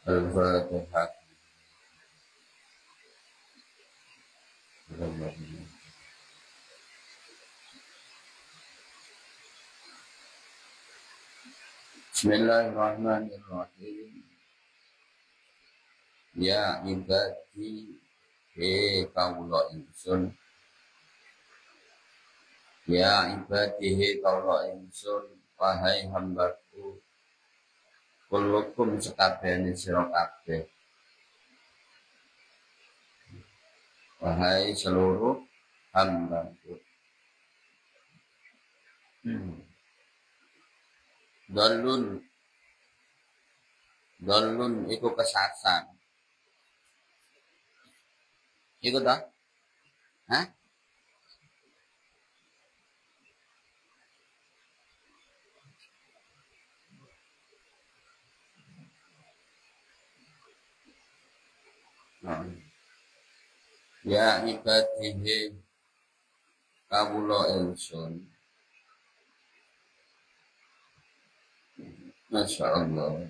Al-Fatihah. Bismillahirrahmanirrahim. Ya ibadi, kawula ingsun. Ya ibadi, kawula ingsun. Wahai hambaku, kullukum sekabehane sira kabeh. Wahai seluruh hambaku. Dolun iku kesasar. Iku ta? Hah? Ya ibadihi kawula ingsun. Masya Allah.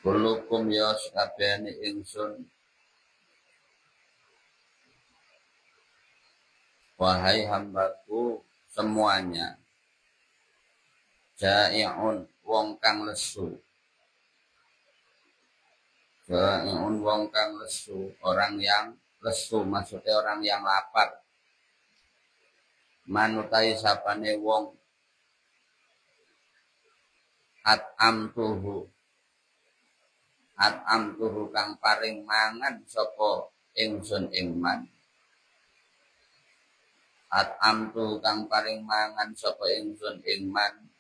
Kullukum ya sakabehane ingsun. Wahai hambaku semuanya. Jai'un wong kang lesu. Jai'un wong kang lesu, orang yang lesu maksudnya orang yang lapar. Manutai sapane wong at'amtuhu kang paring mangan sapa ingsun ing man. At'amtuhu kang paring mangan sapa ingsun ing man,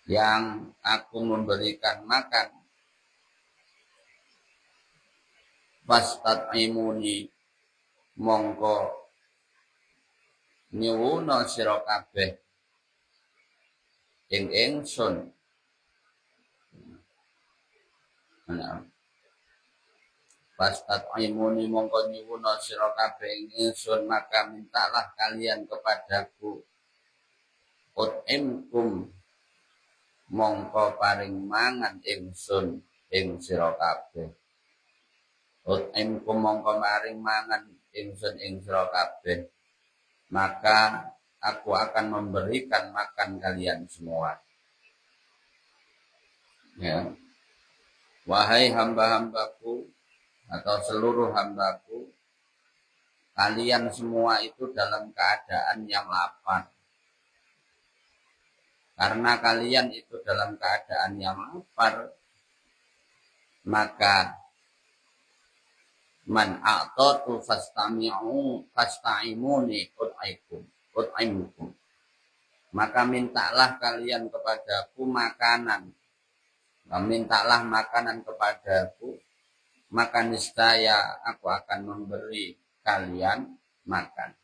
yang aku memberikan makan. Fastat'imuni mongko nyuwuna sira kabeh ing ingsun. Fastat'imuni mongko nyuwuna sira kabeh ing ingsun, maka mintalah kalian kepadaku. Ut'imkum mongko paring mangan ingsun ing sira kabeh. Ut'imkum mongko paring mangan ingsun ing sira kabeh. Maka aku akan memberikan makan kalian semua. Ya. Wahai hamba-hambaku atau seluruh hambaku, kalian semua itu dalam keadaan yang lapar. Karena kalian itu dalam keadaan yang lapar, maka man a'tatu fasta'imuni ut'imkum. Maka mintalah kalian kepadaku makanan. Mintalah makanan kepadaku, maka niscaya aku akan memberi kalian makan.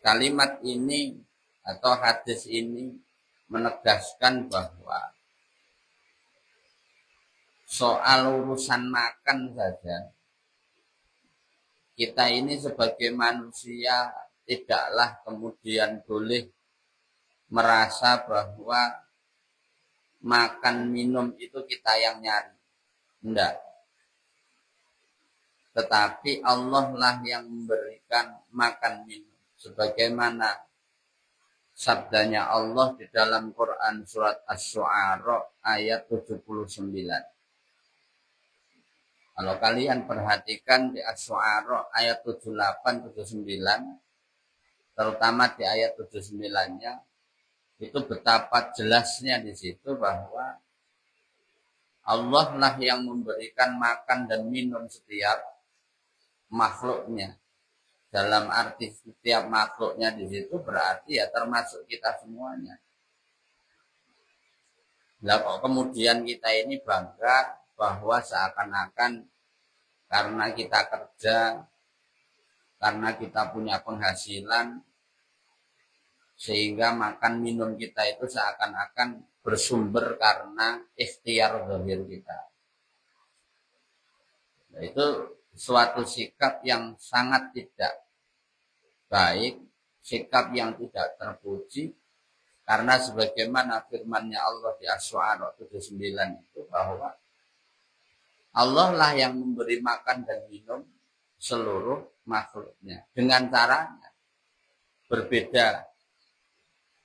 Kalimat ini atau hadis ini menegaskan bahwa soal urusan makan saja, kita ini sebagai manusia tidaklah kemudian boleh merasa bahwa makan minum itu kita yang nyari. Enggak. Tetapi Allah lah yang memberikan makan minum. Sebagaimana sabdanya Allah di dalam Quran surat Asy-Syu'ara ayat 79. Kalau kalian perhatikan di Asy-Syu'ara ayat 78, 79, terutama di ayat 79-nya, itu betapa jelasnya di situ bahwa Allah lah yang memberikan makan dan minum setiap makhluknya. Dalam arti setiap makhluknya di situ berarti ya termasuk kita semuanya. Lah kok kemudian kita ini bangga bahwa seakan-akan karena kita kerja, karena kita punya penghasilan, sehingga makan minum kita itu seakan-akan bersumber karena ikhtiar zahir kita. Nah, itu suatu sikap yang sangat tidak baik, sikap yang tidak terpuji, Karena sebagaimana firman-Nya Allah di Asy-Syu'ara 79 itu bahwa Allah lah yang memberi makan dan minum seluruh makhluknya dengan caranya berbeda.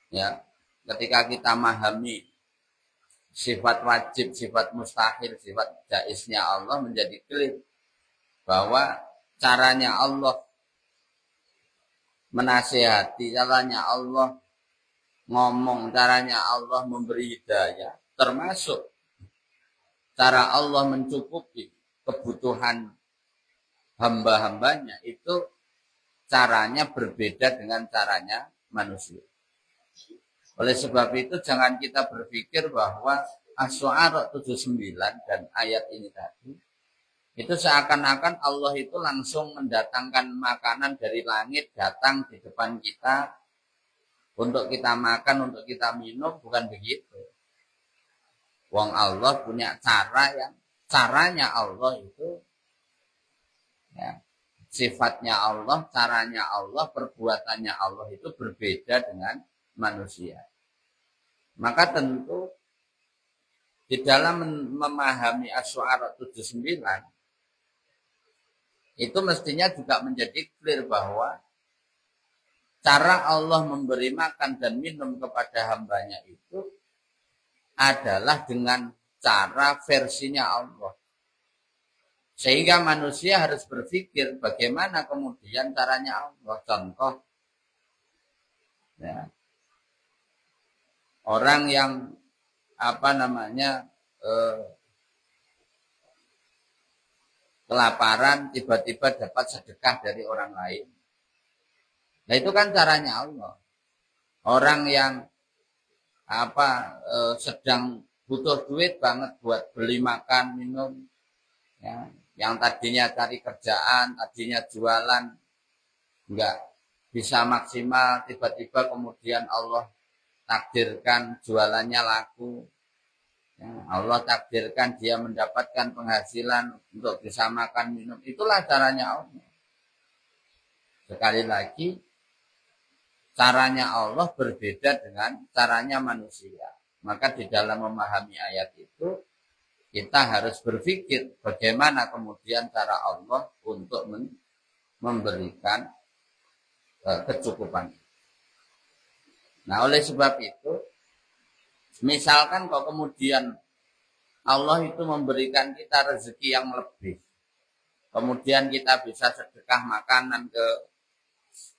Ya, ketika kita memahami sifat wajib, sifat mustahil, sifat jaiznya Allah menjadi clear bahwa caranya Allah menasihati, caranya Allah ngomong, caranya Allah memberi hidayah, termasuk cara Allah mencukupi kebutuhan hamba-hambanya, itu caranya berbeda dengan caranya manusia. Oleh sebab itu jangan kita berpikir bahwa Asy-Syu'ara 79 dan ayat ini tadi itu seakan-akan Allah itu langsung mendatangkan makanan dari langit datang di depan kita untuk kita makan, untuk kita minum. Bukan begitu. Wong Allah punya cara yang caranya Allah itu ya, sifatnya Allah, caranya Allah, perbuatannya Allah itu berbeda dengan manusia. Maka tentu di dalam memahami Asy-Syu'ara 79 itu mestinya juga menjadi clear bahwa cara Allah memberi makan dan minum kepada hambanya itu adalah dengan cara versinya Allah. Sehingga manusia harus berpikir bagaimana kemudian caranya Allah. Contoh, ya, orang yang kelaparan tiba-tiba dapat sedekah dari orang lain. Nah itu kan caranya Allah. Orang yang sedang butuh duit banget buat beli makan, minum, ya, yang tadinya cari kerjaan, tadinya jualan, enggak bisa maksimal, tiba-tiba kemudian Allah takdirkan jualannya laku. Ya, Allah takdirkan dia mendapatkan penghasilan untuk bisa makan, minum. Itulah caranya Allah. Sekali lagi, caranya Allah berbeda dengan caranya manusia. Maka di dalam memahami ayat itu, kita harus berpikir bagaimana kemudian cara Allah untuk memberikan kecukupan. Nah, oleh sebab itu, misalkan kok kemudian Allah itu memberikan kita rezeki yang lebih, kemudian kita bisa sedekah makanan ke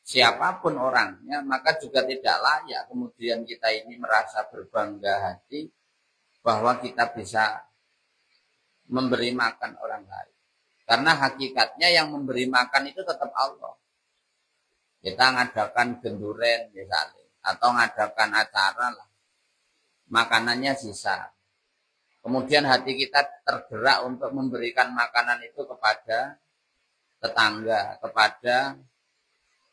siapapun orangnya, maka juga tidak layak kemudian kita ini merasa berbangga hati bahwa kita bisa memberi makan orang lain. Karena hakikatnya yang memberi makan itu tetap Allah. Kita ngadakan genduren misalnya, atau ngadakan acara lah, makanannya sisa. Kemudian hati kita tergerak untuk memberikan makanan itu kepada tetangga, kepada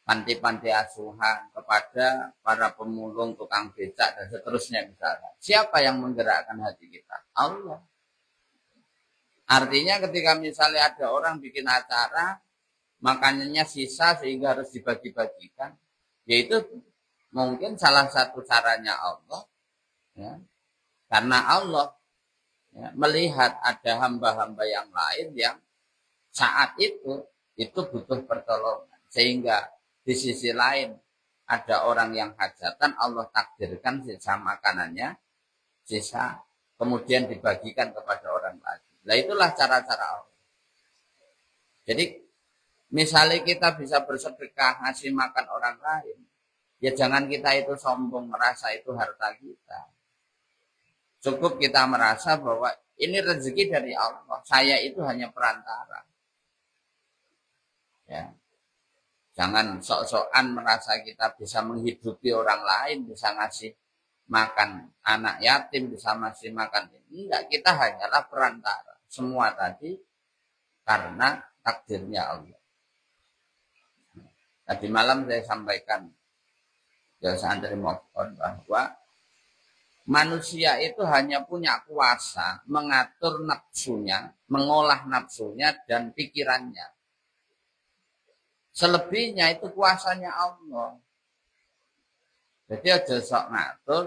panti-panti asuhan, kepada para pemulung, tukang becak, dan seterusnya misalnya. Siapa yang menggerakkan hati kita? Allah. Artinya ketika misalnya ada orang bikin acara, makanannya sisa sehingga harus dibagi-bagikan, yaitu mungkin salah satu caranya Allah, ya, karena Allah ya, melihat ada hamba-hamba yang lain yang saat itu butuh pertolongan, sehingga di sisi lain ada orang yang hajatan, Allah takdirkan sisa makanannya sisa, kemudian dibagikan kepada orang lain. Nah itulah cara-cara Allah. Jadi misalnya kita bisa bersedekah ngasih makan orang lain, ya jangan kita itu sombong merasa itu harta kita. Cukup kita merasa bahwa ini rezeki dari Allah, saya itu hanya perantara. Ya. Jangan sok-sokan merasa kita bisa menghidupi orang lain, bisa ngasih makan anak yatim, bisa ngasih makan ini. Enggak, kita hanyalah perantara. Semua tadi karena takdirnya Allah. Tadi malam saya sampaikan ke santri mohon bahwa manusia itu hanya punya kuasa mengatur nafsunya, mengolah nafsunya dan pikirannya. Selebihnya itu kuasanya Allah. Jadi aja sok ngatur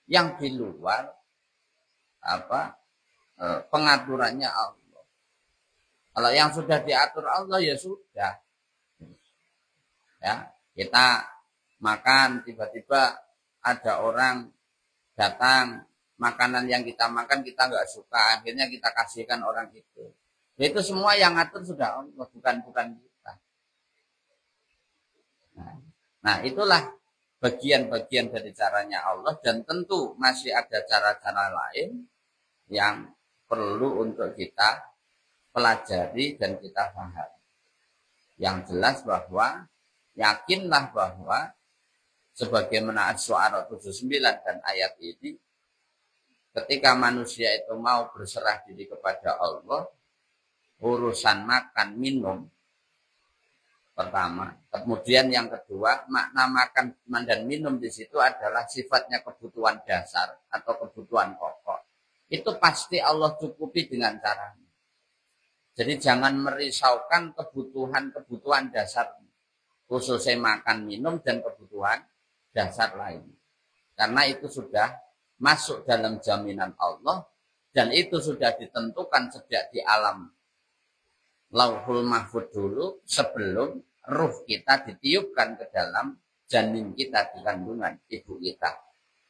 yang di luar pengaturannya Allah. Kalau yang sudah diatur Allah ya sudah. Ya, kita makan tiba-tiba ada orang datang, makanan yang kita makan kita nggak suka, akhirnya kita kasihkan orang itu. Itu semua yang ngatur sudah Allah, bukan kita. Nah, itulah bagian-bagian dari caranya Allah, dan tentu masih ada cara-cara lain yang perlu untuk kita pelajari dan kita paham. Yang jelas bahwa yakinlah bahwa sebagaimana Asy-Syu'ara 79 dan ayat ini, ketika manusia itu mau berserah diri kepada Allah, urusan makan minum pertama. Kemudian yang kedua, makna makan dan minum di situ adalah sifatnya kebutuhan dasar atau kebutuhan pokok. Itu pasti Allah cukupi dengan caranya. Jadi jangan merisaukan kebutuhan dasar, khususnya makan minum dan kebutuhan dasar lain. Karena itu sudah masuk dalam jaminan Allah, dan itu sudah ditentukan sejak di alam Lauhul Mahfuz dulu, sebelum ruh kita ditiupkan ke dalam janin kita di kandungan ibu kita,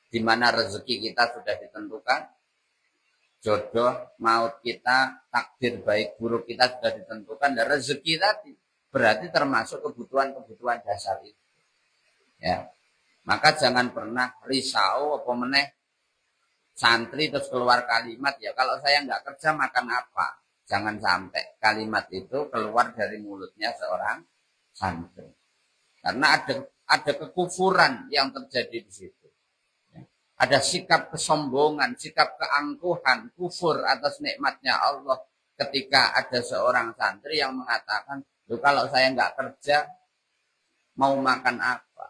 di mana rezeki kita sudah ditentukan, jodoh, maut kita, takdir baik buruk kita sudah ditentukan, dan rezeki tadi berarti termasuk kebutuhan dasar itu. Ya, maka jangan pernah risau apa meneh santri terus keluar kalimat, ya kalau saya nggak kerja makan apa. Jangan sampai kalimat itu keluar dari mulutnya seorang santri. Karena ada kekufuran yang terjadi di situ. Ada sikap kesombongan, sikap keangkuhan, kufur atas nikmatnya Allah ketika ada seorang santri yang mengatakan, kalau saya nggak kerja, mau makan apa?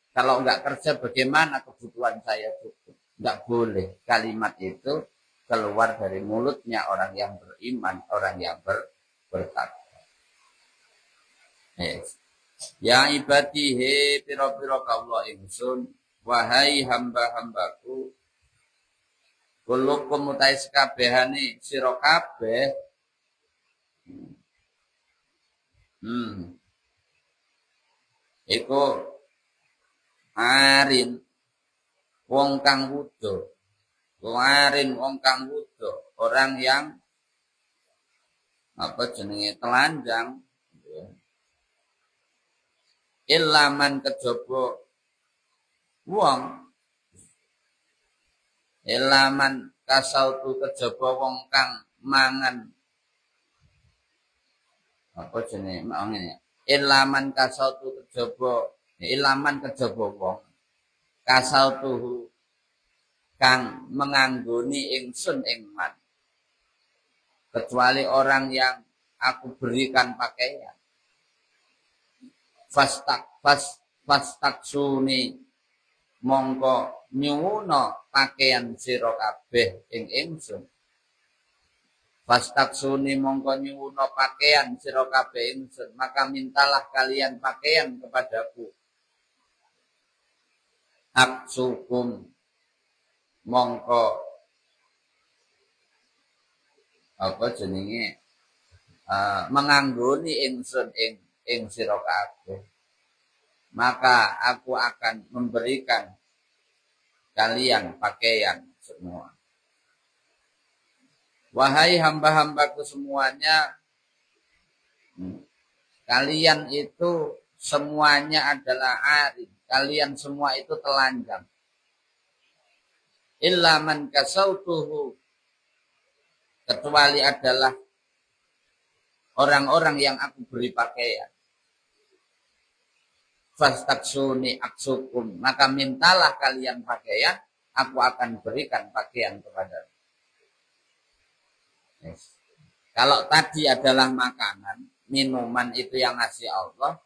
Kalau nggak kerja, bagaimana kebutuhan saya cukup? Nggak boleh kalimat itu keluar dari mulutnya orang yang beriman, orang yang bertakwa. Yes. Ya ibadihi piro-piro kawula ingsun, wahai hamba-hambaku, kulukum utai sekabehane sira kabeh. Iku arin wong kang wudo. Warin wong kang wudo, orang yang telanjang. Ilaman kejaba wong, ilaman kasautu kejaba wong kang mangan ilaman kasautu kejaba, ilaman kejaba wong kasautu kang menganggoni ingsun ing man, kecuali orang yang aku berikan pakaian. Fastaksuni mongko nyuwuna pakaian sira kabeh ing ingsun. Fastaksuni mongko nyuwuna pakaian sira kabeh ingsun, maka mintalah kalian pakaian kepadaku. Aksukum mongko menganggoni ingsun ing sira kabeh, maka aku akan memberikan kalian pakaian semua. Wahai hamba-hambaku semuanya, kalian itu semuanya adalah arif, kalian semua itu telanjang. Illa man kasautuhu, kecuali adalah orang-orang yang aku beri pakaian. Fastaksuni aksukum, maka mintalah kalian pakaian, aku akan berikan pakaian kepada. Yes. Kalau tadi adalah makanan, minuman itu yang ngasih Allah,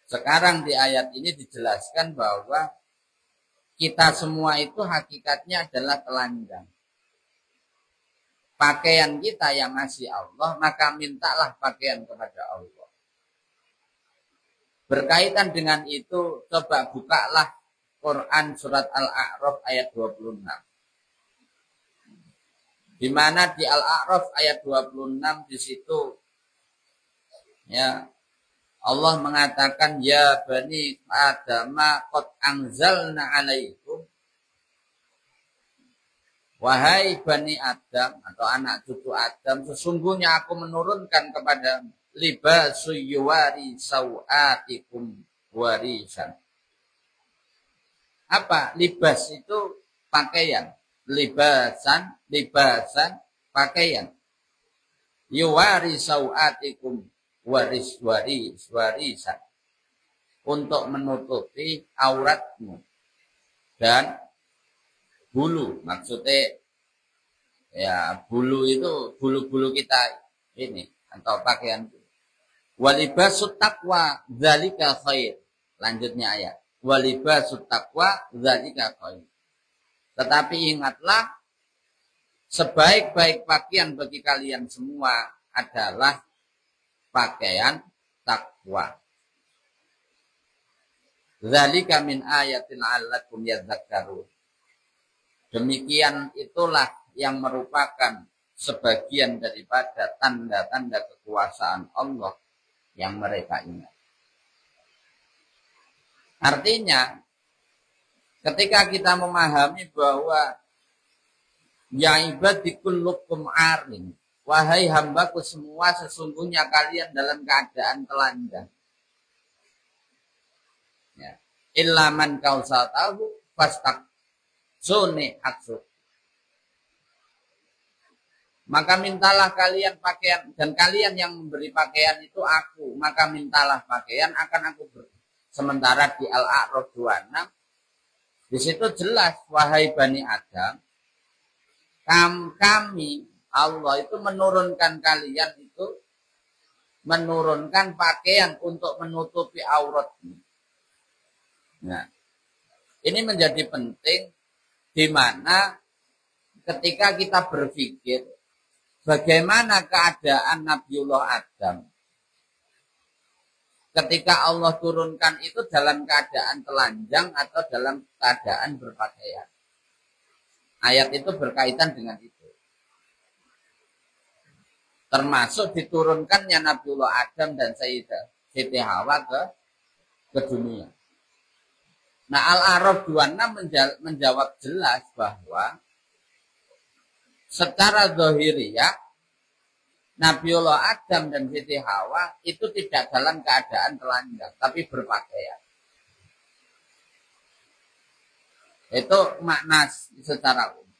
sekarang di ayat ini dijelaskan bahwa kita semua itu hakikatnya adalah telanjang. Pakaian kita yang ngasih Allah, maka mintalah pakaian kepada Allah. Berkaitan dengan itu, coba bukalah Quran surat Al-A'raf ayat 26. Di mana di Al-A'raf ayat 26 di situ ya Allah mengatakan ya bani Adama qad anzalna alaikum, wahai bani Adam atau anak cucu Adam, sesungguhnya aku menurunkan kepada libasu yuwari sawatikum warisan. Apa? Libas itu pakaian. Libasan pakaian. Yuwari sawatikum warisan. Untuk menutupi auratmu dan bulu. Maksudnya ya bulu itu bulu-bulu kita ini atau pakaian. Walibasut taqwa dzalika khair. Lanjutnya ayat. Walibasut taqwa dzalika khair. Tetapi ingatlah, sebaik-baik pakaian bagi kalian semua adalah pakaian takwa. Dzalika min ayatin 'allakum yadhakkarun. Demikian itulah yang merupakan sebagian daripada tanda-tanda kekuasaan Allah yang mereka ingat. Artinya, ketika kita memahami bahwa ya ibadi kullukum arin, wahai hambaku semua, sesungguhnya kalian dalam keadaan telanjang. Ya. Illa man kausatahu fastak suni aksud. Maka mintalah kalian pakaian, dan kalian yang memberi pakaian itu aku, maka mintalah pakaian akan aku beri. Sementara di Al-A'raf 26 di situ jelas, wahai Bani Adam, kami Allah itu menurunkan kalian itu menurunkan pakaian untuk menutupi auratmu. Nah, ini menjadi penting di mana ketika kita berpikir bagaimana keadaan Nabiullah Adam ketika Allah turunkan itu dalam keadaan telanjang atau dalam keadaan berpakaian. Ayat itu berkaitan dengan itu. Termasuk diturunkannya Nabiullah Adam dan Sayyidah Siti Hawa ke dunia. Nah, Al-A'raf 26 menjawab jelas bahwa secara zahiriyah Nabiullah Adam dan Siti Hawa itu tidak dalam keadaan telanjang, tapi berpakaian. Itu makna secara umum.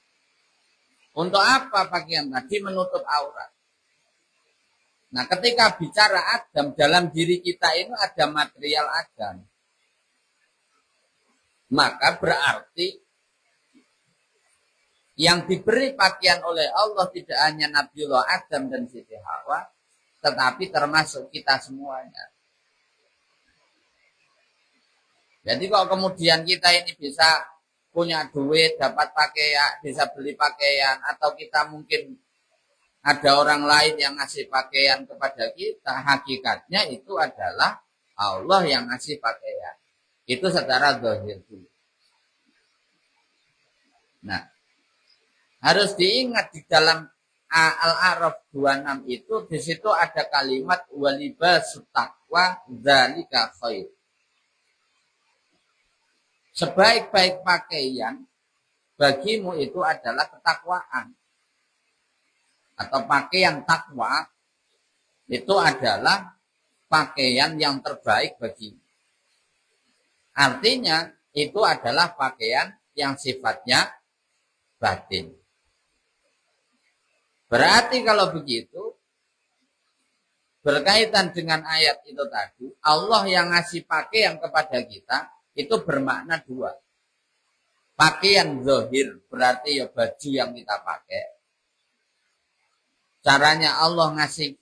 Untuk apa pakaian tadi? Menutup aurat. Nah, ketika bicara Adam, dalam diri kita ini ada material Adam. Maka berarti yang diberi pakaian oleh Allah tidak hanya Nabiullah Adam dan Siti Hawa, tetapi termasuk kita semuanya. Jadi kalau kemudian kita ini bisa punya duit, dapat pakaian, bisa beli pakaian, atau kita mungkin ada orang lain yang ngasih pakaian kepada kita, hakikatnya itu adalah Allah yang ngasih pakaian. Itu secara zahir dulu. Nah, harus diingat di dalam Al-A'raf 26 itu di situ ada kalimat walibasut taqwa dzalika khair. Sebaik-baik pakaian bagimu itu adalah ketakwaan. Atau pakaian takwa itu adalah pakaian yang terbaik bagimu. Artinya itu adalah pakaian yang sifatnya batin. Berarti kalau begitu, berkaitan dengan ayat itu tadi, Allah yang ngasih pakaian kepada kita, itu bermakna dua. Pakaian zahir, berarti ya baju yang kita pakai. Caranya Allah ngasih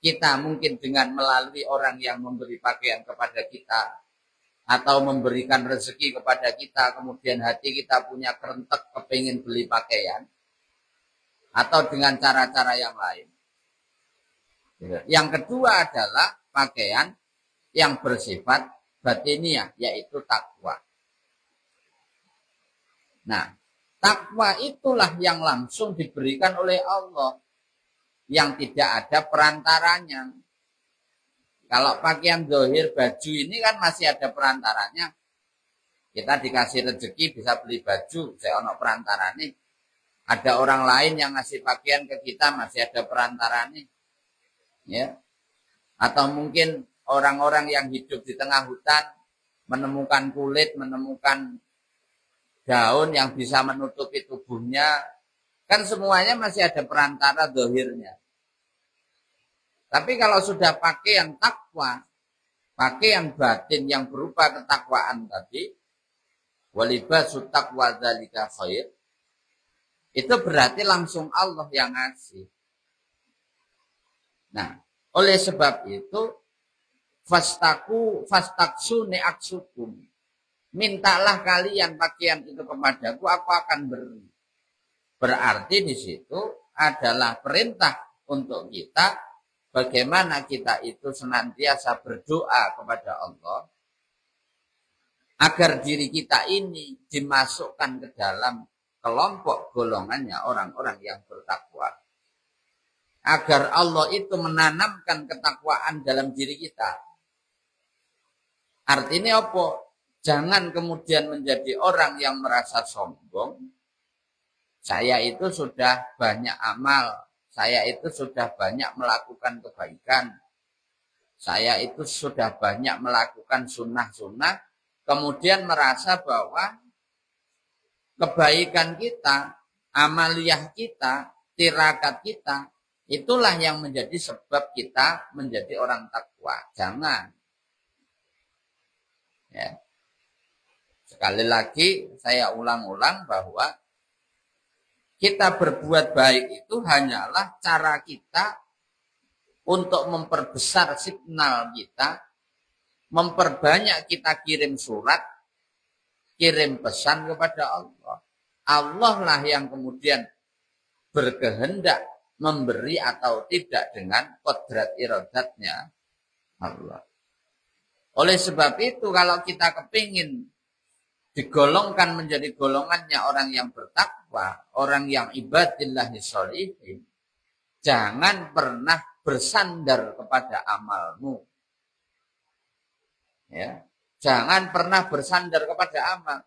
kita mungkin dengan melalui orang yang memberi pakaian kepada kita, atau memberikan rezeki kepada kita, kemudian hati kita punya kerentek kepingin beli pakaian, atau dengan cara-cara yang lain. Yang kedua adalah pakaian yang bersifat batiniah, yaitu takwa. Nah, takwa itulah yang langsung diberikan oleh Allah, yang tidak ada perantaranya. Kalau pakaian zahir baju ini kan masih ada perantaranya. Kita dikasih rezeki bisa beli baju, saya ono perantaranya. Ada orang lain yang ngasih pakaian ke kita, masih ada perantaranya. Ya. Atau mungkin orang-orang yang hidup di tengah hutan menemukan kulit, menemukan daun yang bisa menutupi tubuhnya, kan semuanya masih ada perantara zahirnya. Tapi kalau sudah pakaian takwa, pakaian batin yang berupa ketakwaan tadi, walibasu taqwa dzalika khair, itu berarti langsung Allah yang ngasih. Nah, oleh sebab itu fastaksu ne'aksukum, mintalah kalian pakaian itu kepadaku, aku akan beri. Berarti di situ adalah perintah untuk kita bagaimana kita itu senantiasa berdoa kepada Allah agar diri kita ini dimasukkan ke dalam kelompok golongannya orang-orang yang bertakwa. Agar Allah itu menanamkan ketakwaan dalam diri kita. Artinya apa? Jangan kemudian menjadi orang yang merasa sombong. Saya itu sudah banyak amal. Saya itu sudah banyak melakukan kebaikan. Saya itu sudah banyak melakukan sunnah-sunnah. Kemudian merasa bahwa kebaikan kita, amaliyah kita, tirakat kita, itulah yang menjadi sebab kita menjadi orang takwa. Jangan. Ya. Sekali lagi saya ulang-ulang bahwa kita berbuat baik itu hanyalah cara kita untuk memperbesar signal kita, memperbanyak kita kirim surat, kirim pesan kepada Allah. Allah lah yang kemudian berkehendak memberi atau tidak dengan kodrat iradatnya Allah. Oleh sebab itu kalau kita kepingin digolongkan menjadi golongannya orang yang bertakwa, orang yang ibadillahi sholihin, jangan pernah bersandar kepada amalmu. Ya, jangan pernah bersandar kepada amal.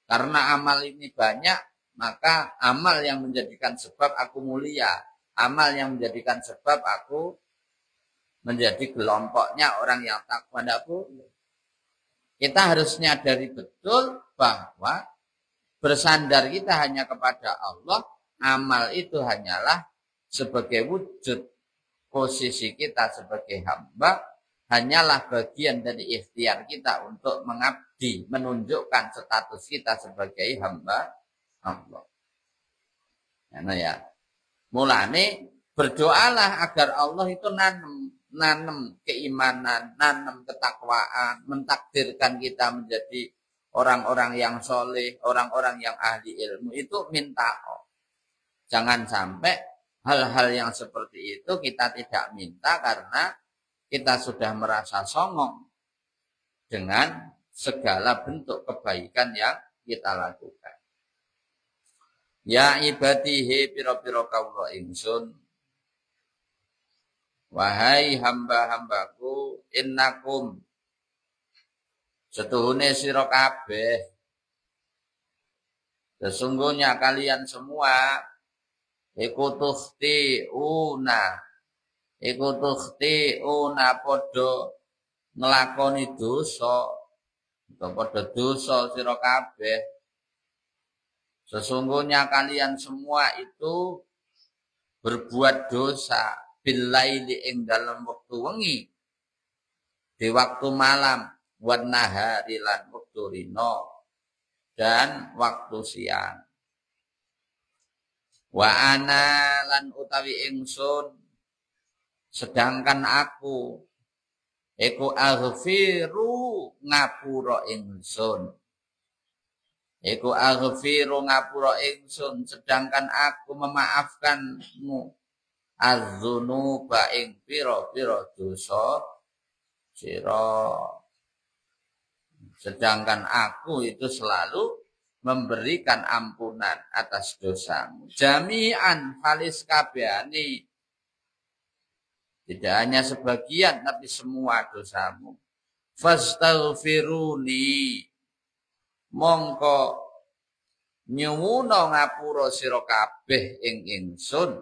Karena amal ini banyak, maka amal yang menjadikan sebab aku mulia, amal yang menjadikan sebab aku menjadi kelompoknya orang yang takwa. Tidak boleh. Kita harus nyadari betul bahwa bersandar kita hanya kepada Allah, amal itu hanyalah sebagai wujud posisi kita sebagai hamba, hanyalah bagian dari ikhtiar kita untuk mengabdi, menunjukkan status kita sebagai hamba Allah. Nah ya, mulane berdoalah agar Allah itu nanam keimanan, nanam ketakwaan, mentakdirkan kita menjadi orang-orang yang soleh, orang-orang yang ahli ilmu. Itu minta. Jangan sampai hal-hal yang seperti itu kita tidak minta karena kita sudah merasa songong dengan segala bentuk kebaikan yang kita lakukan. Ya ibadihi piro-piro kawula ingsun, wahai hamba-hambaku, innakum setuhune sira kabeh, sesungguhnya kalian semua iku tukhti'una padha nglakoni dosa, padha dosa sira kabeh. Sesungguhnya kalian semua itu berbuat dosa billaili ing dalam waktu wengi, di waktu malam, wan nahari lan waktu rino, dan waktu siang. Wa ana lan utawi ingsun, sedangkan aku iku aghfiru ngapura ingsun. Iku aghfiru ngapura ingsun, sedangkan aku memaafkanmu az-dzunuba ing pira-pira dosa sira. Sedangkan aku itu selalu memberikan ampunan atas dosamu. Jami'an halis kabehane. Tidak hanya sebagian tapi semua dosamu. Fastaghfiruni. Mongko nyuwuna ngapura sira kabeh ing ingsun.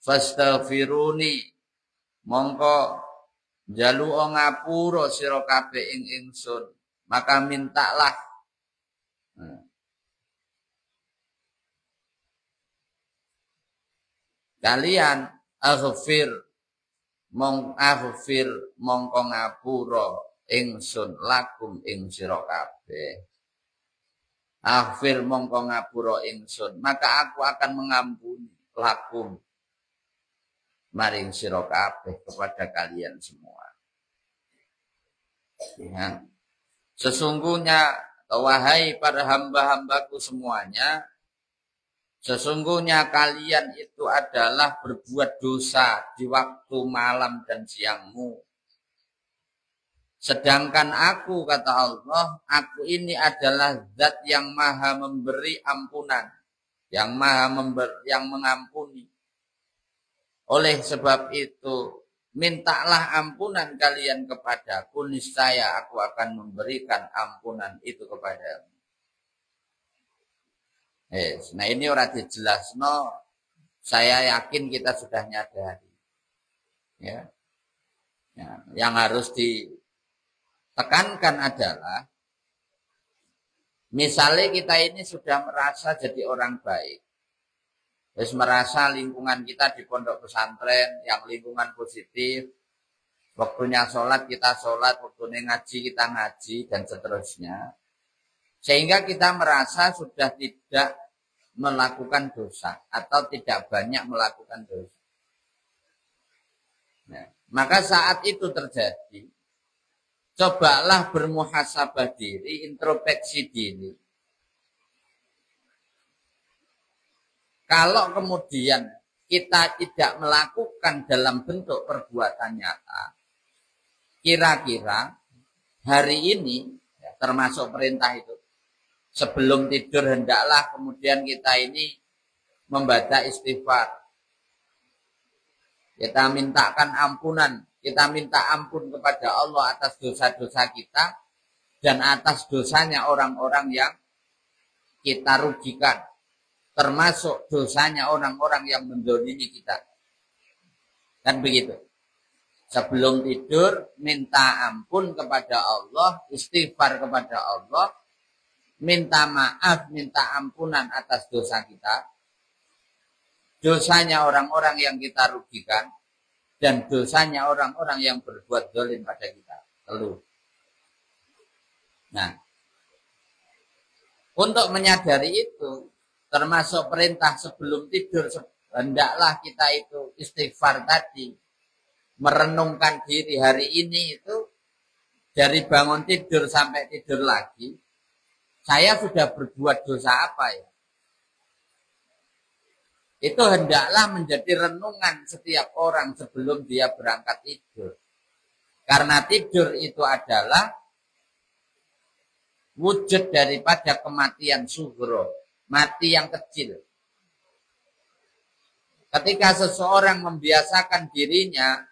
Fastaghfiruni. Mongko njaluk ngapura sira kabeh ing ingsun. Maka mintalah. Kalian aghfir mongko ngapura ingsun lakum ing sira kabeh. Aghfir mongko ngapura ingsun, maka aku akan mengampuni lakum maring sira kabeh kepada kalian semua. Ya. Sesungguhnya wahai para hamba-hambaku semuanya, sesungguhnya kalian itu adalah berbuat dosa di waktu malam dan siangmu. Sedangkan aku, kata Allah, aku ini adalah zat yang maha memberi ampunan, yang mengampuni. Oleh sebab itu, mintalah ampunan kalian kepadaku, niscaya aku akan memberikan ampunan itu kepadamu. Nah ini ora dijelasno, saya yakin kita sudah nyadari. Ya. Yang harus ditekankan adalah, misalnya kita ini sudah merasa jadi orang baik, terus merasa lingkungan kita di pondok pesantren yang lingkungan positif, waktunya sholat kita sholat, waktunya ngaji kita ngaji, dan seterusnya. Sehingga kita merasa sudah tidak melakukan dosa atau tidak banyak melakukan dosa. Nah, maka saat itu terjadi, cobalah bermuhasabah diri, introspeksi diri. Kalau kemudian kita tidak melakukan dalam bentuk perbuatan nyata, kira-kira hari ini, termasuk perintah itu, sebelum tidur hendaklah kemudian kita ini membaca istighfar. Kita mintakan ampunan, kita minta ampun kepada Allah atas dosa-dosa kita dan atas dosanya orang-orang yang kita rugikan, termasuk dosanya orang-orang yang mendolimi kita. Kan begitu. Sebelum tidur minta ampun kepada Allah, istighfar kepada Allah, minta maaf, minta ampunan atas dosa kita, dosanya orang-orang yang kita rugikan, dan dosanya orang-orang yang berbuat zalim pada kita. Nah, untuk menyadari itu, termasuk perintah sebelum tidur, hendaklah kita itu istighfar tadi, merenungkan diri hari ini itu, dari bangun tidur sampai tidur lagi, saya sudah berbuat dosa apa ya? Itu hendaklah menjadi renungan setiap orang sebelum dia berangkat tidur. Karena tidur itu adalah wujud daripada kematian sughra, mati yang kecil. Ketika seseorang membiasakan dirinya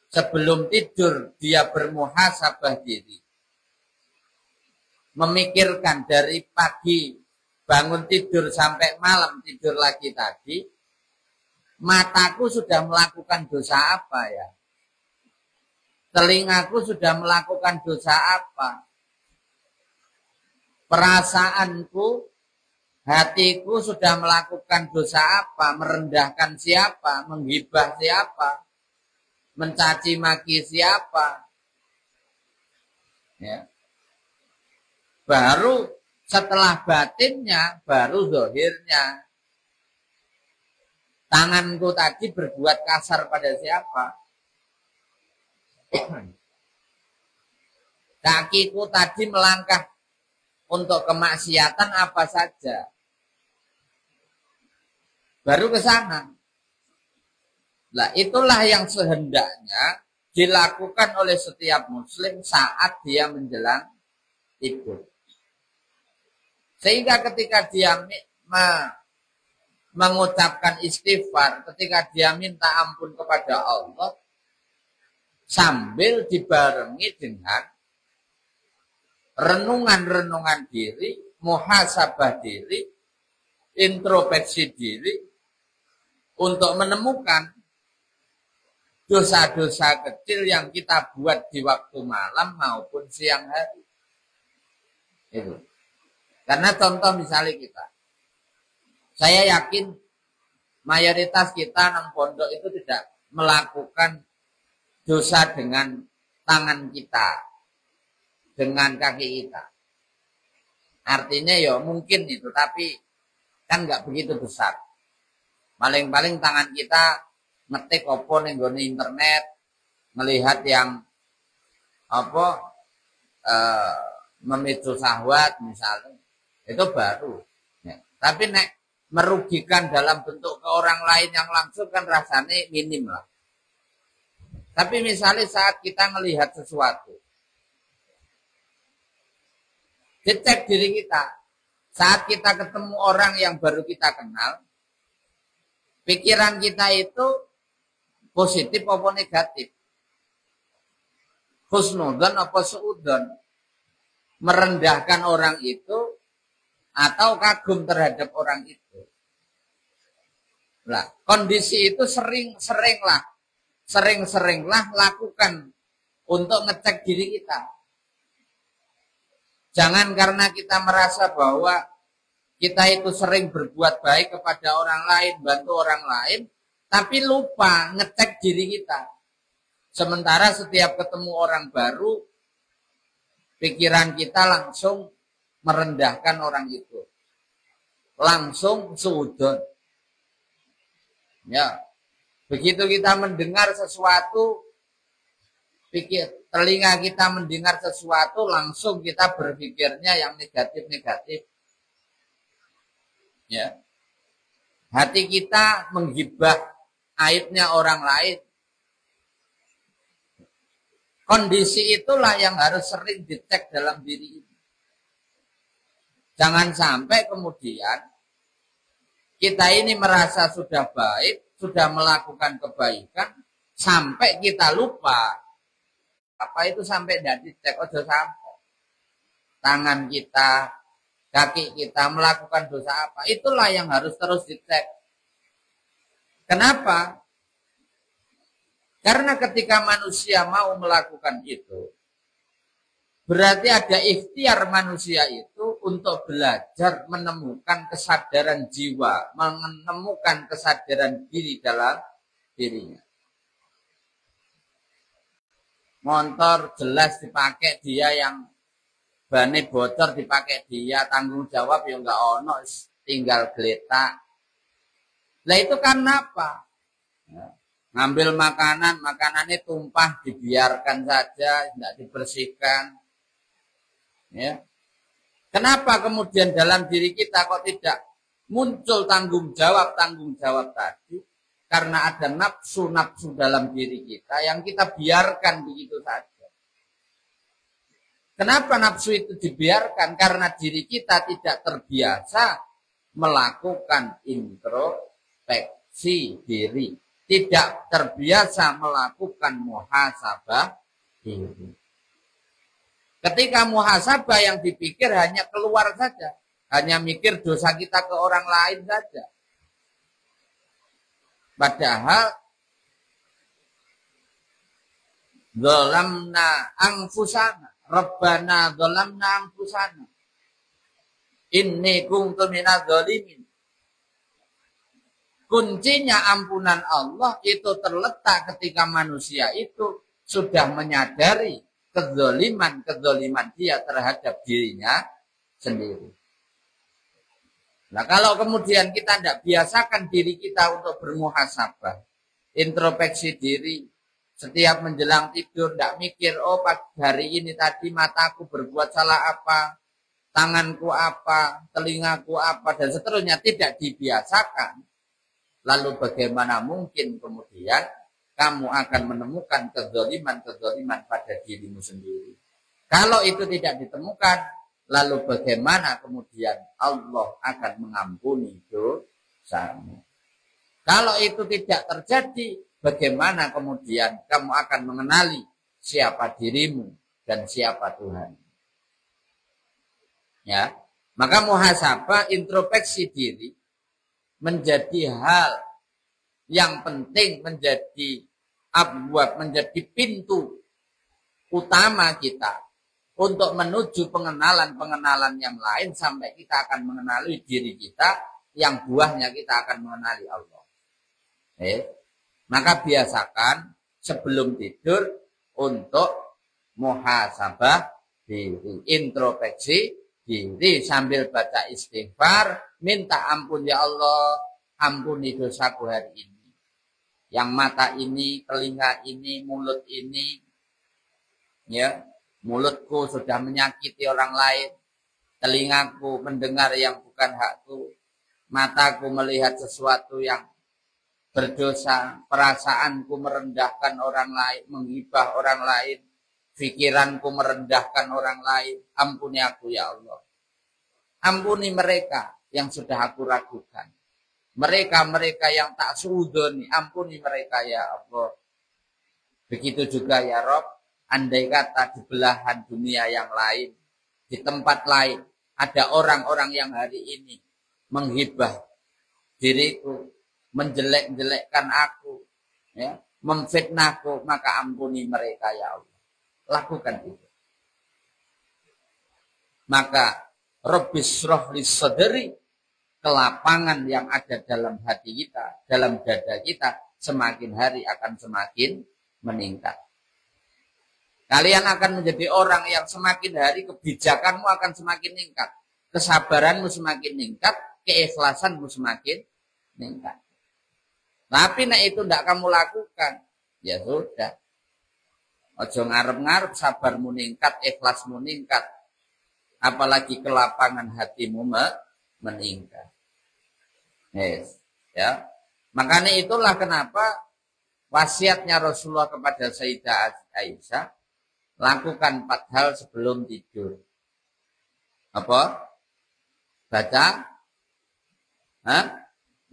sebelum tidur dia bermuhasabah diri, memikirkan dari pagi bangun tidur sampai malam tidur lagi tadi, mataku sudah melakukan dosa apa ya? Telingaku sudah melakukan dosa apa? Perasaanku, hatiku sudah melakukan dosa apa? Merendahkan siapa? Menghibah siapa? Mencaci maki siapa? Ya. Baru setelah batinnya, baru zahirnya. Tanganku tadi berbuat kasar pada siapa? Kakiku tadi melangkah untuk kemaksiatan apa saja. Baru ke sana. Nah, itulah yang sehendaknya dilakukan oleh setiap muslim saat dia menjelang tidur. Sehingga ketika dia mengucapkan istighfar, ketika dia minta ampun kepada Allah, sambil dibarengi dengan renungan-renungan diri, muhasabah diri, introspeksi diri, untuk menemukan dosa-dosa kecil yang kita buat di waktu malam maupun siang hari. Itu. Karena contoh misalnya saya yakin mayoritas kita nang pondok itu tidak melakukan dosa dengan tangan kita, dengan kaki kita. Artinya ya mungkin itu, tapi kan nggak begitu besar. Paling-paling tangan kita ngetik opo ning nggone internet, melihat yang memicu syahwat misalnya, itu baru. Ya. Tapi nek merugikan dalam bentuk ke orang lain yang langsung kan rasanya minim lah. Tapi misalnya saat kita melihat sesuatu, dicek diri kita. Saat kita ketemu orang yang baru kita kenal, pikiran kita itu positif apa negatif? Husnudzon apa suudzon? Merendahkan orang itu atau kagum terhadap orang itu? Nah, kondisi itu sering-seringlah lakukan untuk ngecek diri kita. Jangan karena kita merasa bahwa kita itu sering berbuat baik kepada orang lain, bantu orang lain, tapi lupa ngecek diri kita. Sementara setiap ketemu orang baru, pikiran kita langsung merendahkan orang itu. Langsung suudzon. Ya. Begitu kita mendengar sesuatu, telinga kita mendengar sesuatu, langsung kita berpikirnya yang negatif-negatif. Ya. Hati kita menggibah aibnya orang lain. Kondisi itulah yang harus sering dicek dalam diri ini. Jangan sampai kemudian kita ini merasa sudah baik, sudah melakukan kebaikan, sampai kita lupa. Apa itu sampai tidak dicek, ojo sampai. Tangan kita, kaki kita melakukan dosa apa, itulah yang harus terus dicek. Kenapa? Karena ketika manusia mau melakukan itu, berarti ada ikhtiar manusia itu untuk belajar menemukan kesadaran jiwa, menemukan kesadaran diri dalam dirinya. Motor jelas dipakai dia, yang bane bocor dipakai dia, tanggung jawab ya enggak ono, tinggal geletak. Lah itu karena apa? Ya. Ngambil makanannya tumpah, dibiarkan saja, tidak dibersihkan. Ya. Kenapa kemudian dalam diri kita kok tidak muncul tanggung jawab tadi? Karena ada nafsu dalam diri kita yang kita biarkan begitu saja. Kenapa nafsu itu dibiarkan? Karena diri kita tidak terbiasa melakukan introspeksi diri. Tidak terbiasa melakukan muhasabah diri. Ketika muhasabah yang dipikir hanya keluar saja. Hanya mikir dosa kita ke orang lain saja. Padahal zalamna anfusana, Rabbana zalamna anfusana, inni kuntu minadz zalimin. Kuncinya ampunan Allah itu terletak ketika manusia itu sudah menyadari kezaliman dia terhadap dirinya sendiri. Nah, kalau kemudian kita tidak biasakan diri kita untuk bermuhasabah, introspeksi diri, setiap menjelang tidur tidak mikir, oh hari ini tadi mataku berbuat salah apa, tanganku apa, telingaku apa, dan seterusnya, tidak dibiasakan. Lalu bagaimana mungkin kemudian kamu akan menemukan kezaliman pada dirimu sendiri. Kalau itu tidak ditemukan, lalu bagaimana kemudian Allah akan mengampuni dosamu? Kalau itu tidak terjadi, bagaimana kemudian kamu akan mengenali siapa dirimu dan siapa Tuhan? Ya, maka muhasabah, introspeksi diri menjadi hal yang penting, menjadi abwab, menjadi pintu utama kita untuk menuju pengenalan-pengenalan yang lain sampai kita akan mengenali diri kita, yang buahnya kita akan mengenali Allah. Maka biasakan sebelum tidur untuk muhasabah diri, introspeksi diri sambil baca istighfar, minta ampun, ya Allah, ampuni dosaku hari ini. Yang mata ini, telinga ini, mulut ini, ya, mulutku sudah menyakiti orang lain, telingaku mendengar yang bukan hakku, mataku melihat sesuatu yang berdosa, perasaanku merendahkan orang lain, menghibah orang lain, pikiranku merendahkan orang lain. Ampuni aku, ya Allah. Ampuni mereka yang sudah aku ragukan. Mereka-mereka yang tak suudoni, ampuni mereka, ya Allah. Begitu juga, ya Rob, andai kata di belahan dunia yang lain, di tempat lain, ada orang-orang yang hari ini menghibah diriku, menjelek-jelekkan aku, ya, memfitnahku, maka ampuni mereka, ya Allah. Lakukan itu. Maka Rabbis shrah li sadri, kelapangan yang ada dalam hati kita, dalam dada kita, semakin hari akan semakin meningkat. Kalian akan menjadi orang yang semakin hari kebijakanmu akan semakin meningkat, kesabaranmu semakin meningkat, keikhlasanmu semakin meningkat. Tapi nek itu tidak kamu lakukan, ya sudah. Ojo ngarep-ngarep sabarmu meningkat, ikhlasmu meningkat, apalagi kelapangan hatimu meningkat. Yes, ya. Makanya itulah kenapa wasiatnya Rasulullah kepada Sayyidah Aisyah, lakukan 4 hal sebelum tidur. Apa? Baca?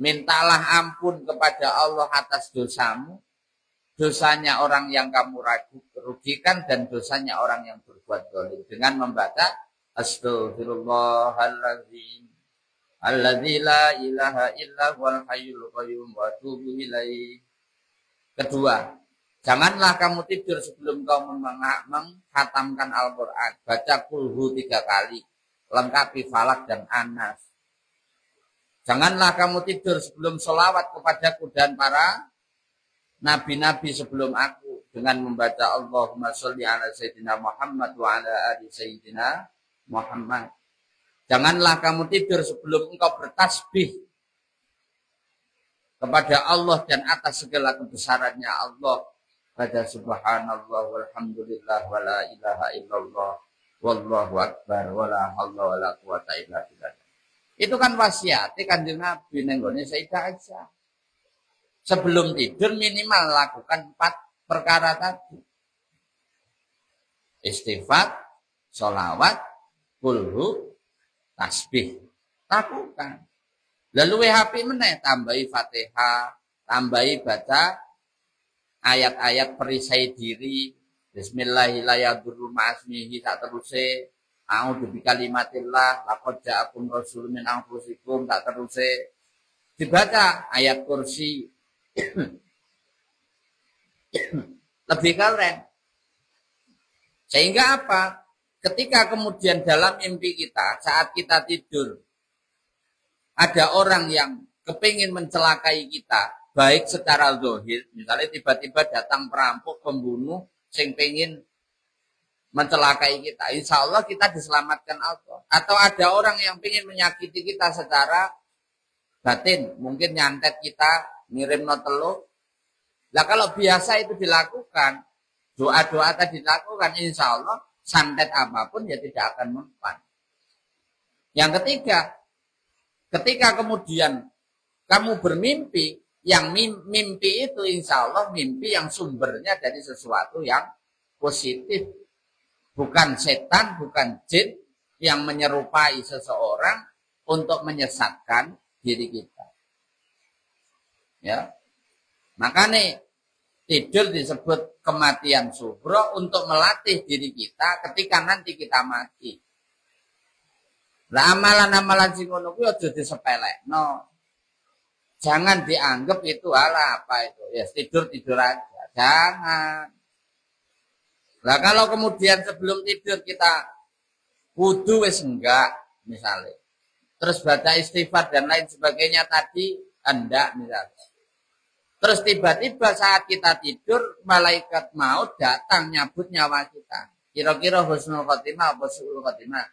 Mintalah ampun kepada Allah atas dosamu, dosanya orang yang kamu rugikan, dan dosanya orang yang berbuat zalim, dengan membaca Astaghfirullahaladzim alladzi la ilaha illa huwal hayyul qayyum wa atubu ilaih. Kedua, janganlah kamu tidur sebelum kamu menghatamkan Al-Quran. Baca kulhu 3 kali, lengkapi falak dan anas. Janganlah kamu tidur sebelum sholawat kepadaku dan para nabi-nabi sebelum aku, dengan membaca Allahumma sholli ala Sayyidina Muhammad wa ala ali Sayyidina Muhammad. Janganlah kamu tidur sebelum engkau bertasbih kepada Allah dan atas segala kebesarannya Allah. Baca subhanallah walhamdulillah wa la ilaha illallah wallahu akbar wa la haula wa la quwata illa billah. Itu kan wasiat Kanjeng Nabi ning gone Sayyidah Aisyah. Sebelum tidur minimal lakukan 4 perkara tadi. Istighfar, sholawat, kulhu, tasbih. Lakukan. Lalu HP meneh, tambahi Fatihah, tambahi baca ayat-ayat perisai diri, Bismillahirrahmanirrahim, ma'asmihi, tak teruse, a'udzu bikalimatillah, laqad ja'akum rasulun min anfusikum, tak teruse. Dibaca ayat kursi. Lebih keren. Sehingga apa? Ketika kemudian dalam mimpi kita, saat kita tidur, ada orang yang kepingin mencelakai kita, baik secara zahir, misalnya tiba-tiba datang perampok, pembunuh, sing pengen mencelakai kita, insya Allah kita diselamatkan Allah. Atau ada orang yang pengen menyakiti kita secara batin, mungkin nyantet kita, ngirim notelo. Lah kalau biasa itu dilakukan, doa-doa tadi dilakukan, insya Allah santet apapun ya tidak akan mempan. Yang ketiga, ketika kemudian kamu bermimpi, yang mimpi itu insya Allah mimpi yang sumbernya dari sesuatu yang positif. Bukan setan, bukan jin yang menyerupai seseorang untuk menyesatkan diri kita. Ya. Makanya tidur disebut kematian sughra untuk melatih diri kita ketika nanti kita mati. Lah amalan-amalan sing ngono kuwi aja disepelekno. Jangan dianggap itu ala apa itu. Ya tidur aja. Jangan. Lah kalau kemudian sebelum tidur kita wudu wis enggak misalnya. Terus baca istighfar dan lain sebagainya tadi enggak misalnya. Terus tiba-tiba saat kita tidur, malaikat maut datang nyabut nyawa kita. Kira-kira husnul khotimah apa su'ul khotimah?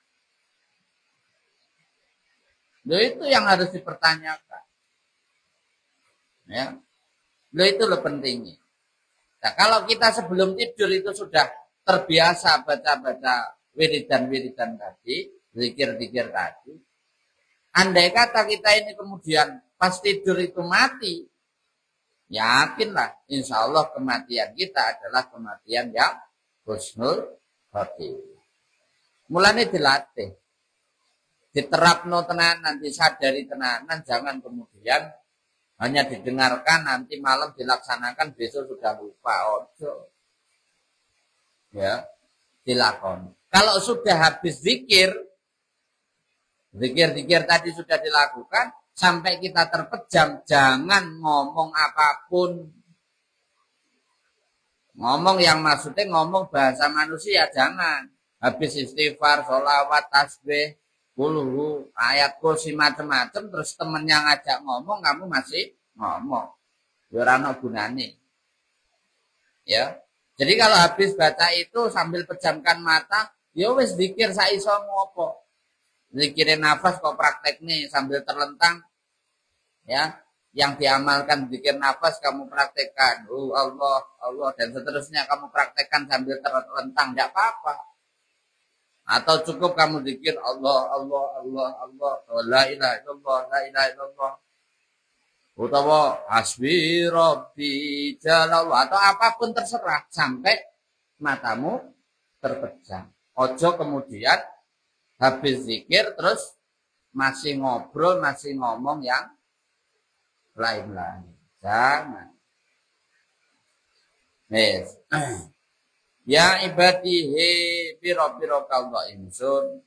Loh itu yang harus dipertanyakan. Ya. Loh itu loh pentingnya. Nah, kalau kita sebelum tidur itu sudah terbiasa baca-baca wiridan-wiridan tadi, zikir-zikir tadi, andai kata kita ini kemudian pas tidur itu mati, yakinlah, insya Allah kematian kita adalah kematian yang husnul khotimah. Mulanya dilatih, diterapno tenanan, disadari tenanan, jangan kemudian hanya didengarkan, nanti malam dilaksanakan, besok sudah lupa. Ojo. Ya, dilakoni. Kalau sudah habis zikir tadi sudah dilakukan, sampai kita terpejam, jangan ngomong apapun. Ngomong yang maksudnya ngomong bahasa manusia, jangan. Habis istighfar, sholawat, tasbih, kulhu, ayat kursi, macam-macam, terus temennya ngajak ngomong, kamu masih ngomong. Ora ana gunane. Ya. Jadi kalau habis baca itu sambil pejamkan mata, ya wis zikir saiso ngopo. Zikirin nafas kok praktek nih sambil terlentang, ya, yang diamalkan zikir nafas kamu praktekkan, Allah, Allah, dan seterusnya kamu praktekkan sambil terlentang, tidak apa-apa. Atau cukup kamu zikir Allah, Allah, Allah, Allah, la ilaha illallah, la ilaha illallah, utawa hasbi rabbi jalallah, atau apapun terserah sampai matamu terpejam. Ojo kemudian habis zikir terus masih ngobrol, masih ngomong yang lain-lain. Jangan. Yes. Ya ibadihi biro-biro kaldo insun.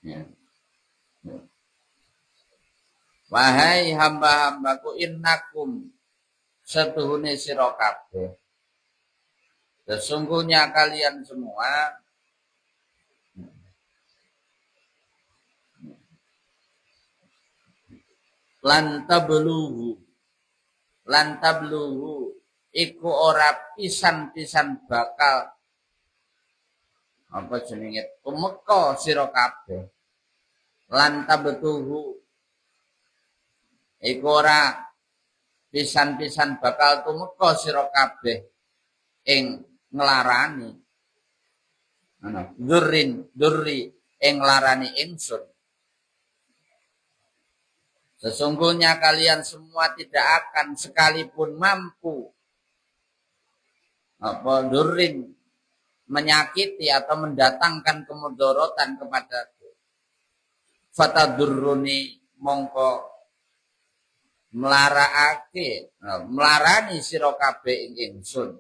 Ya. Wahai hamba-hambaku innakum setuhune sira kabeh. Sesungguhnya kalian semua lantabluhu iku ora pisan-pisan bakal apa jenenge tumeka sira kabeh. Lantabtuhu iku ora pisan-pisan bakal tumeka sira kabeh ing nglarani ana durri ing nglarani ingsun. Sesungguhnya kalian semua tidak akan sekalipun mampu apa durrin menyakiti atau mendatangkan kemudorotan kepadaku. Fatadurruni mongko melarani sira kabeh ing ingsun.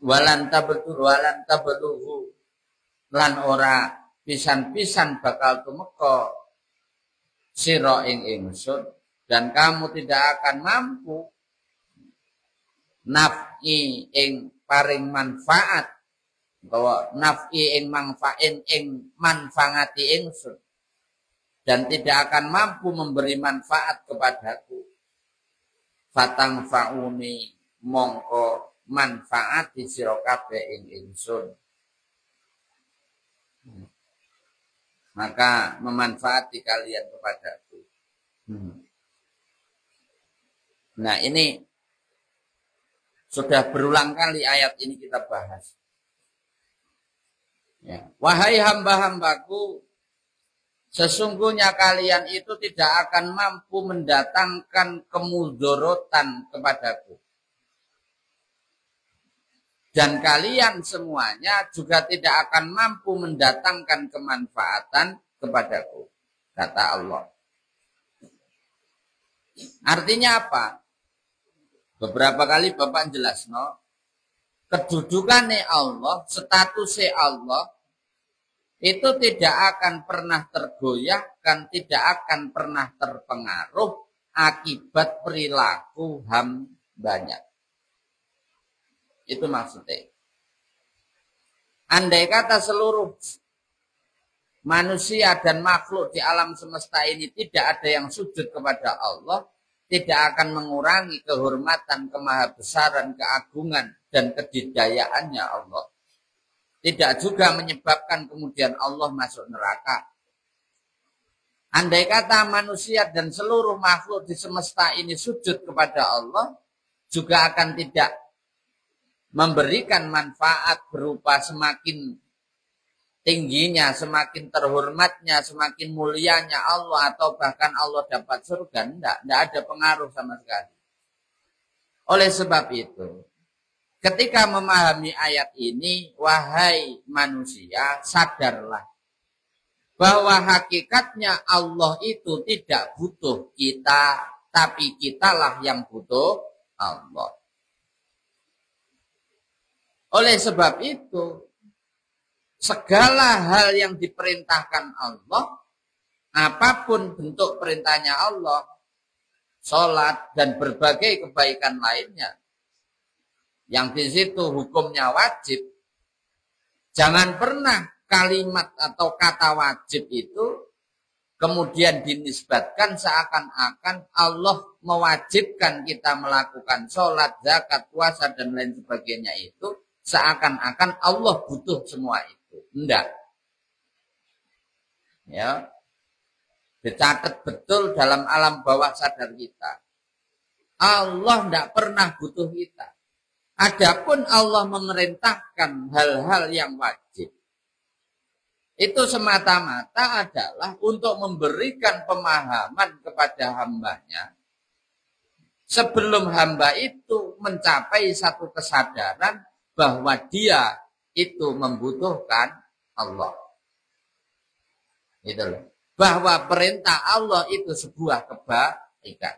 Walan tabluhu lan ora pisan-pisan bakal tumeka sira ing ingsun, dan kamu tidak akan mampu naf'i ing paring manfaat bahwa naf'i ing manfaati ingsun, dan tidak akan mampu memberi manfaat kepadaku. Fatang fa'uni mongko manfaat di sira kabeh ing ingsun. Maka memanfaati kalian kepadaku. Nah ini sudah berulang kali ayat ini kita bahas. Ya. Wahai hamba-hambaku, sesungguhnya kalian itu tidak akan mampu mendatangkan kemudorotan kepadaku. Dan kalian semuanya juga tidak akan mampu mendatangkan kemanfaatan kepadaku, kata Allah. Artinya apa? Beberapa kali Bapak jelasno, kedudukannya Allah, statusnya Allah, itu tidak akan pernah tergoyahkan, tidak akan pernah terpengaruh akibat perilaku hambanya. Itu maksudnya. Andai kata seluruh manusia dan makhluk di alam semesta ini tidak ada yang sujud kepada Allah, tidak akan mengurangi kehormatan, kemahabesaran, keagungan, dan kedidayaannya Allah. Tidak juga menyebabkan kemudian Allah masuk neraka. Andai kata manusia dan seluruh makhluk di semesta ini sujud kepada Allah, juga akan tidak memberikan manfaat berupa semakin tingginya, semakin terhormatnya, semakin mulianya Allah, atau bahkan Allah dapat surga. Tidak ada pengaruh sama sekali. Oleh sebab itu, ketika memahami ayat ini, wahai manusia, sadarlah bahwa hakikatnya Allah itu tidak butuh kita, tapi kitalah yang butuh Allah. Oleh sebab itu, segala hal yang diperintahkan Allah, apapun bentuk perintahnya Allah, sholat dan berbagai kebaikan lainnya, yang di situ hukumnya wajib, jangan pernah kalimat atau kata wajib itu kemudian dinisbatkan seakan-akan Allah mewajibkan kita melakukan sholat, zakat, puasa, dan lain sebagainya itu, seakan-akan Allah butuh semua itu. Enggak. Ya. Dicatat betul dalam alam bawah sadar kita. Allah tidak pernah butuh kita. Adapun Allah memerintahkan hal-hal yang wajib, itu semata-mata adalah untuk memberikan pemahaman kepada hambanya sebelum hamba itu mencapai satu kesadaran bahwa dia itu membutuhkan Allah. Itu loh. Bahwa perintah Allah itu sebuah kebaikan.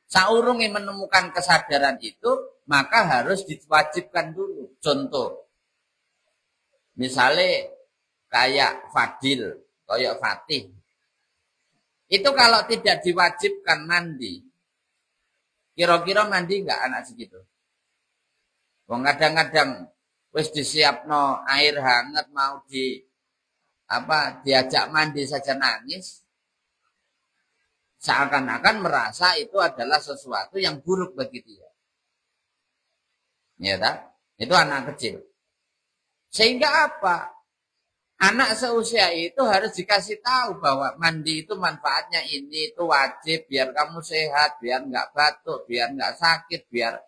Saurunge menemukan kesadaran itu, maka harus diwajibkan dulu. Contoh, misalnya kayak Fadil, kayak Fatih. Itu kalau tidak diwajibkan mandi, kira-kira mandi enggak anak segitu? Wong kadang-kadang wis disiapno air hangat mau diajak mandi saja nangis. Seakan-akan merasa itu adalah sesuatu yang buruk bagi dia. Ya tak? Itu anak kecil. Sehingga apa? Anak seusia itu harus dikasih tahu bahwa mandi itu manfaatnya ini, itu wajib biar kamu sehat, biar nggak batuk, biar nggak sakit, biar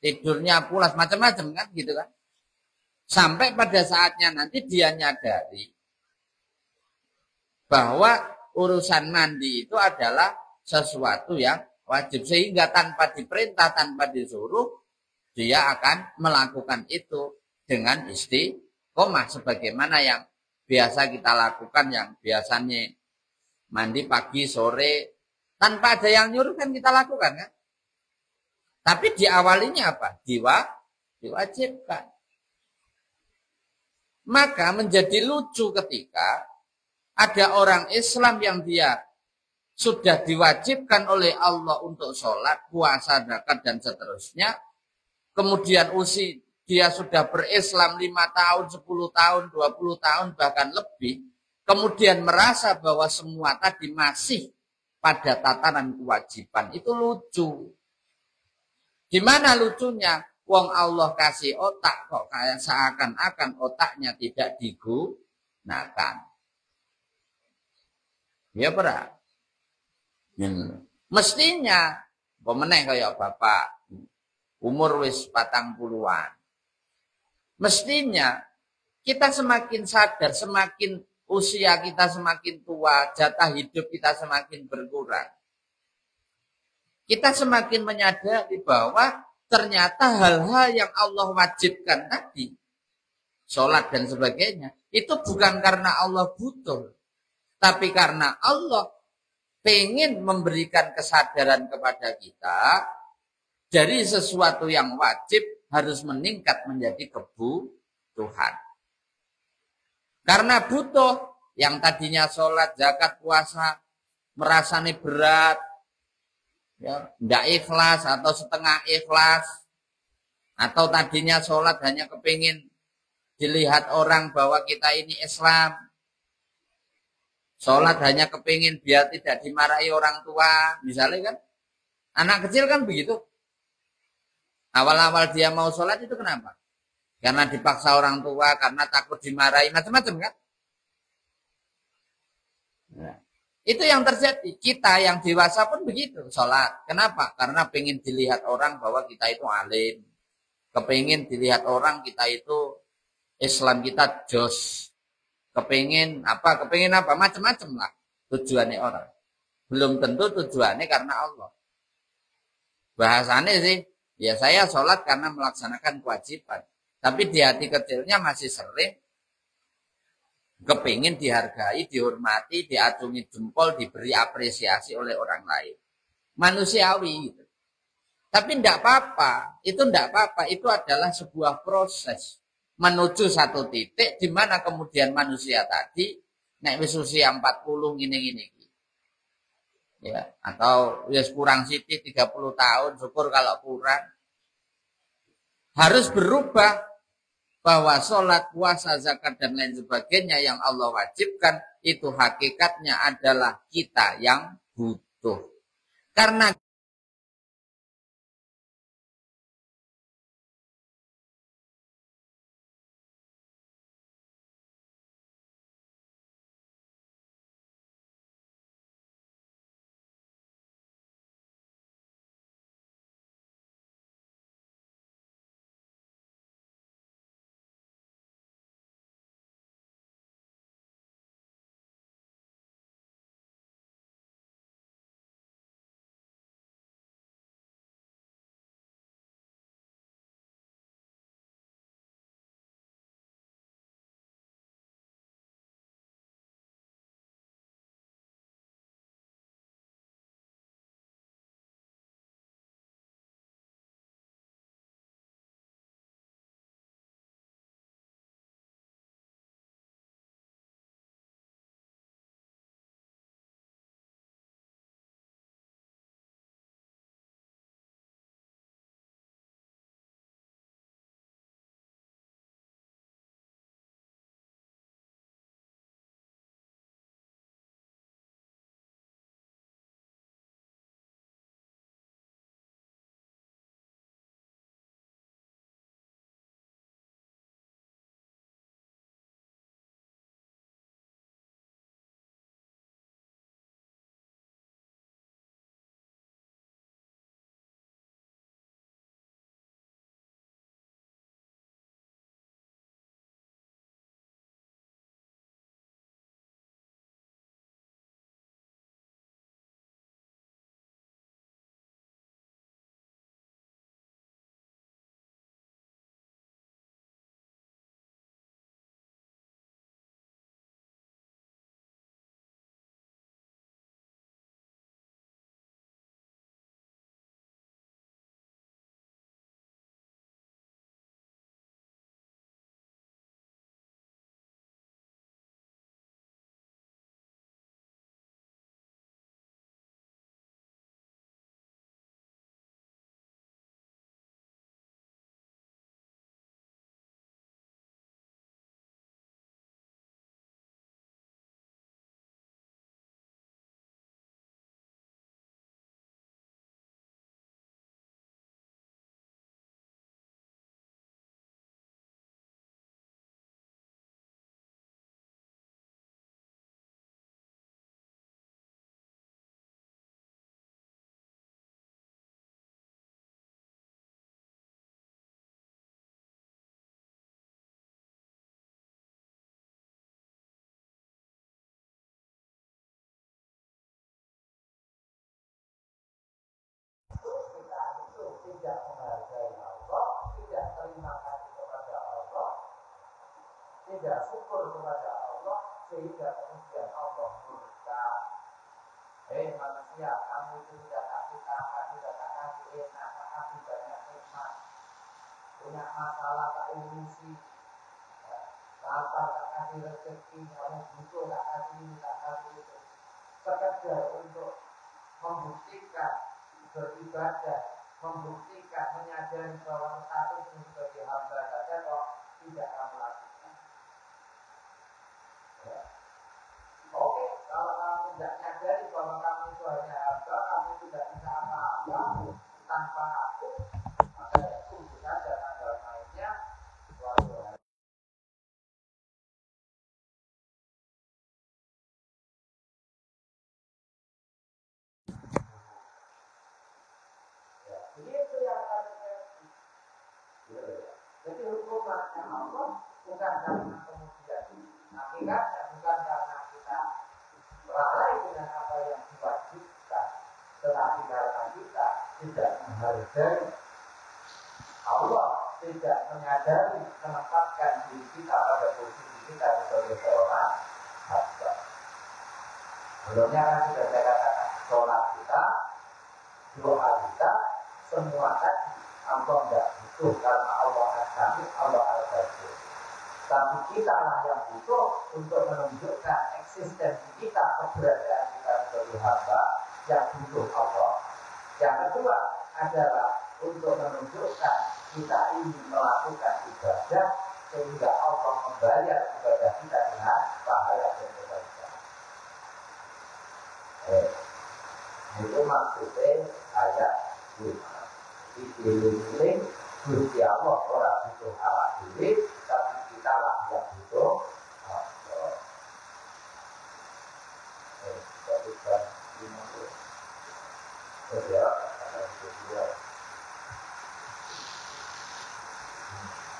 tidurnya pulas, macam-macam kan gitu kan. Sampai pada saatnya nanti dia nyadari bahwa urusan mandi itu adalah sesuatu yang wajib. Sehingga tanpa diperintah, tanpa disuruh, dia akan melakukan itu dengan istiqomah. Sebagaimana yang biasa kita lakukan, yang biasanya mandi pagi, sore, tanpa ada yang nyuruh kan kita lakukan kan. Tapi diawalinya apa? Diwajibkan. Maka menjadi lucu ketika ada orang Islam yang dia sudah diwajibkan oleh Allah untuk sholat, puasa, zakat, dan seterusnya. Kemudian dia sudah berislam 5 tahun, 10 tahun, 20 tahun, bahkan lebih. Kemudian merasa bahwa semua tadi masih pada tataran kewajiban. Itu lucu. Gimana lucunya? Wong Allah kasih otak kok kayak seakan-akan otaknya tidak digunakan. Ya berat. Mestinya pemenang kayak bapak umur wis 40-an. Mestinya kita semakin sadar, semakin usia kita semakin tua, jatah hidup kita semakin berkurang. Kita semakin menyadari bahwa ternyata hal-hal yang Allah wajibkan tadi, sholat dan sebagainya, itu bukan karena Allah butuh, tapi karena Allah pengen memberikan kesadaran kepada kita dari sesuatu yang wajib harus meningkat menjadi kebutuhan. Karena butuh, yang tadinya sholat, zakat, puasa, merasani berat, ya, tidak ikhlas atau setengah ikhlas, atau tadinya sholat hanya kepingin dilihat orang bahwa kita ini Islam, sholat hanya kepingin biar tidak dimarahi orang tua, misalnya kan, anak kecil kan begitu, awal-awal dia mau sholat itu kenapa? Karena dipaksa orang tua, karena takut dimarahi, macam-macam kan. Nah, itu yang terjadi. Kita yang dewasa pun begitu, sholat. Kenapa? Karena pengen dilihat orang bahwa kita itu alim. Kepingin dilihat orang kita itu Islam kita jos. Kepingin apa? Macam-macam lah tujuannya orang. Belum tentu tujuannya karena Allah. Bahasanya sih, ya saya sholat karena melaksanakan kewajiban. Tapi di hati kecilnya masih sering kepingin dihargai, dihormati, diacungi jempol, diberi apresiasi oleh orang lain. Manusiawi gitu. Tapi tidak apa-apa, itu adalah sebuah proses menuju satu titik di mana kemudian manusia tadi naik wis usia 40 gini-gini. Ya, atau wis kurang sithik 30 tahun, syukur kalau kurang. Harus berubah bahwa sholat, puasa, zakat, dan lain sebagainya yang Allah wajibkan, itu hakikatnya adalah kita yang butuh. Karena tidak syukur kepada Allah sehingga kemudian Allah murka. Manusia, kamu itu sudah kasih makan, sudah tak kasih enak, tak kasih banyak nikmat, punya masalah tak urusi, lapar tak kasih rezeki, kamu butuh tak kasih ini, tak kasih itu, sekedar untuk membuktikan beribadah, membuktikan menyadari bahwa status sebagai hamba saja kok tidak kamu lakukan. Ya. Oke, kalau kamu tidak nyadari bahwa kamu itu hanya hamba, kamu tidak bisa apa-apa tanpa aku, maka ya tunggu saja tanggal mainnya suatu hari. Ya, begitu yang akan terjadi. Jadi hukumannya Allah bukan karena kemudian hakikatnya bukan karena kita lalai dengan apa yang diwajibkan, tetapi karena kita tidak menghargai Allah, tidak menyadari menempatkan diri kita pada posisi kita sebagai seorang hamba. Sebelumnya kan sudah saya katakan, sholat kita, doa kita, semua tadi Allah tidak butuh karena Allah al-Hamid, Allah al-Ghafur. Tapi kita lah yang butuh untuk menunjukkan eksistensi kita, keberadaan kita sebagai hamba yang butuh Allah. Yang kedua adalah untuk menunjukkan kita ini melakukan ibadah sehingga Allah membayar ibadah kita dengan pahala dan kebaikan. Itu maksudnya ayat 5. Dikeliling Gusti Allah orang butuh awak diri, tapi kita lah yang butuh Allah. Tapi kan 50. Kerja akan kedua.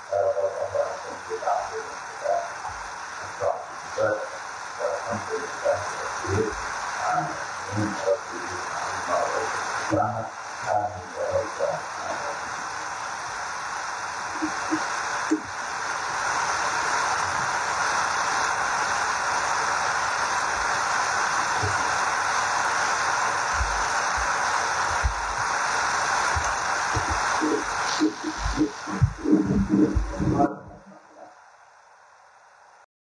Kalau orang kita ambil kita untuk memberikan sedikit ini seperti sangat berharga.